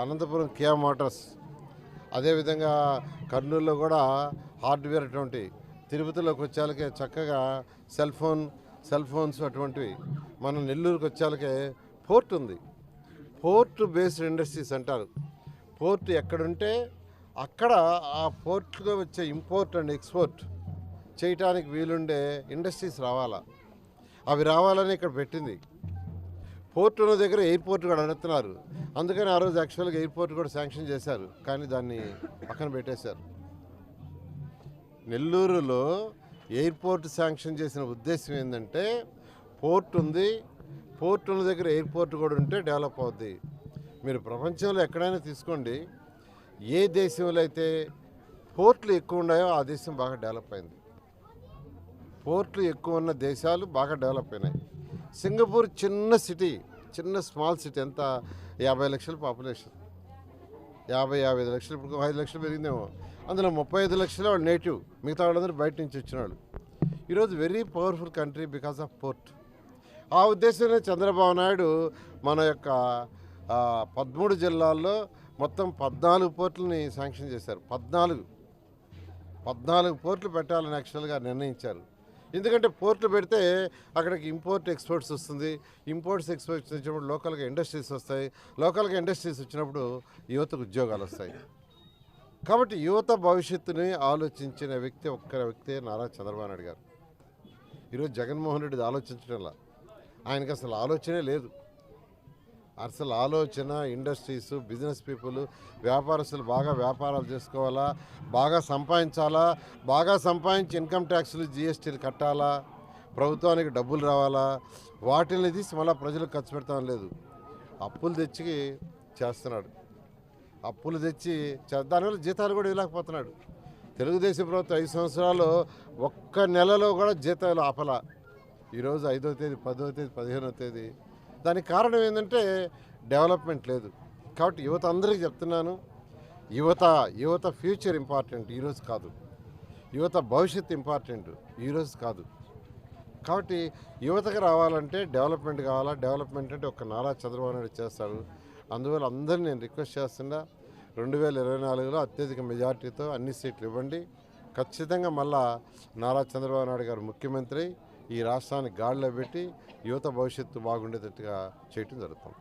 Anantapuram Kia Motors, అదేవిధంగా కర్నూలులో కూడా హార్డ్వేర్ అటువంటి, తిరుపతిలోకి వచ్చేళ్ళకే చక్కగా సెల్ ఫోన్స్ అటువంటివి, మన నెల్లూరుకి వచ్చేళ్ళకే పోర్ట్ ఉంది. పోర్ట్ బేస్డ్ ఇండస్ట్రీస్ అంటారు. పోర్ట్ ఎక్కడుంటే అక్కడ ఆ పోర్ట్గా వచ్చే ఇంపోర్ట్ అండ్ ఎక్స్పోర్ట్ చేయటానికి వీలుండే ఇండస్ట్రీస్ రావాలా. అవి రావాలని ఇక్కడ పెట్టింది. పోర్ట్ ఉన్న దగ్గర ఎయిర్పోర్ట్ కూడా అడుగుతున్నారు. అందుకని ఆ రోజు యాక్చువల్గా ఎయిర్పోర్ట్ కూడా శాంక్షన్ చేశారు, కానీ దాన్ని పక్కన పెట్టేశారు. నెల్లూరులో ఎయిర్పోర్ట్ శాంక్షన్ చేసిన ఉద్దేశం ఏంటంటే, పోర్ట్ ఉంది, పోర్ట్ ఉన్న దగ్గర ఎయిర్పోర్ట్ కూడా ఉంటే డెవలప్ అవుద్ది. మీరు ప్రపంచంలో ఎక్కడైనా తీసుకోండి, ఏ దేశంలో అయితే పోర్ట్లు ఎక్కువ ఉన్నాయో ఆ దేశం బాగా డెవలప్ అయింది. పోర్ట్లు ఎక్కువ ఉన్న దేశాలు బాగా డెవలప్ అయినాయి. సింగపూర్ చిన్న సిటీ, స్మాల్ సిటీ, ఎంత 50 లక్షల పాపులేషన్, 55 లక్షలు, ఇప్పుడు 5 లక్షలు పెరిగిందేమో. అందులో 35 లక్షలు వాళ్ళు నేటివ్, మిగతా వాళ్ళందరూ బయట నుంచి వచ్చిన వాళ్ళు. ఈరోజు very powerful country because of port. ఆ ఉద్దేశంలో చంద్రబాబు నాయుడు మన యొక్క 13 జిల్లాల్లో మొత్తం 14 పోర్టులని శాంక్షన్ చేశారు. 14 పోర్టులు పెట్టాలని యాక్చువల్గా నిర్ణయించారు. ఎందుకంటే పోర్టులు పెడితే అక్కడికి ఇంపోర్ట్ ఎక్స్పోర్ట్స్ వస్తుంది. ఇంపోర్ట్స్ ఎక్స్పోర్ట్స్ వచ్చినప్పుడు లోకల్గా ఇండస్ట్రీస్ వస్తాయి. లోకల్గా ఇండస్ట్రీస్ వచ్చినప్పుడు యువతకు ఉద్యోగాలు వస్తాయి. కాబట్టి యువత భవిష్యత్తుని ఆలోచించిన ఒక్క వ్యక్తే నారా చంద్రబాబు నాయుడు గారు. ఈరోజు జగన్మోహన్ రెడ్డి ఆలోచించడంలా, ఆయనకి అసలు ఆలోచనే లేదు. అసలు ఆలోచన ఇండస్ట్రీస్, బిజినెస్ పీపుల్, వ్యాపారస్తులు బాగా వ్యాపారాలు చేసుకోవాలా, బాగా సంపాదించాలా, బాగా సంపాదించి ఇన్కమ్ ట్యాక్స్లు జిఎస్టీలు కట్టాలా, ప్రభుత్వానికి డబ్బులు రావాలా, వాటిని తీసి మళ్ళీ ప్రజలకు ఖర్చు పెడతాం లేదు. అప్పులు తెచ్చి చేస్తున్నాడు. అప్పులు తెచ్చి దానివల్ల జీతాలు కూడా ఇవ్వలేకపోతున్నాడు. తెలుగుదేశం ప్రభుత్వం 5 సంవత్సరాలు ఒక్క నెలలో కూడా జీతాలు ఆపలా. ఈరోజు 5వ తేదీ, 10వ తేదీ, 15వ తేదీ. దానికి కారణం ఏంటంటే డెవలప్మెంట్ లేదు. కాబట్టి యువత అందరికీ చెప్తున్నాను, యువత ఫ్యూచర్ ఇంపార్టెంట్, ఈరోజు కాదు. యువత భవిష్యత్తు ఇంపార్టెంట్, ఈరోజు కాదు. కాబట్టి యువతకు రావాలంటే డెవలప్మెంట్ కావాలా. డెవలప్మెంట్ అంటే ఒక నారా చంద్రబాబు నాయుడు చేస్తాడు. అందువల్ల అందరినీ నేను రిక్వెస్ట్ చేస్తున్నా, 2024లో అత్యధిక మెజార్టీతో అన్ని సీట్లు ఇవ్వండి. ఖచ్చితంగా మళ్ళా నారా చంద్రబాబు నాయుడు గారు ముఖ్యమంత్రి ఈ రాష్ట్రాన్ని గాడిలో పెట్టి యువత భవిష్యత్తు బాగుండేటట్టుగా చేయటం జరుగుతుంది.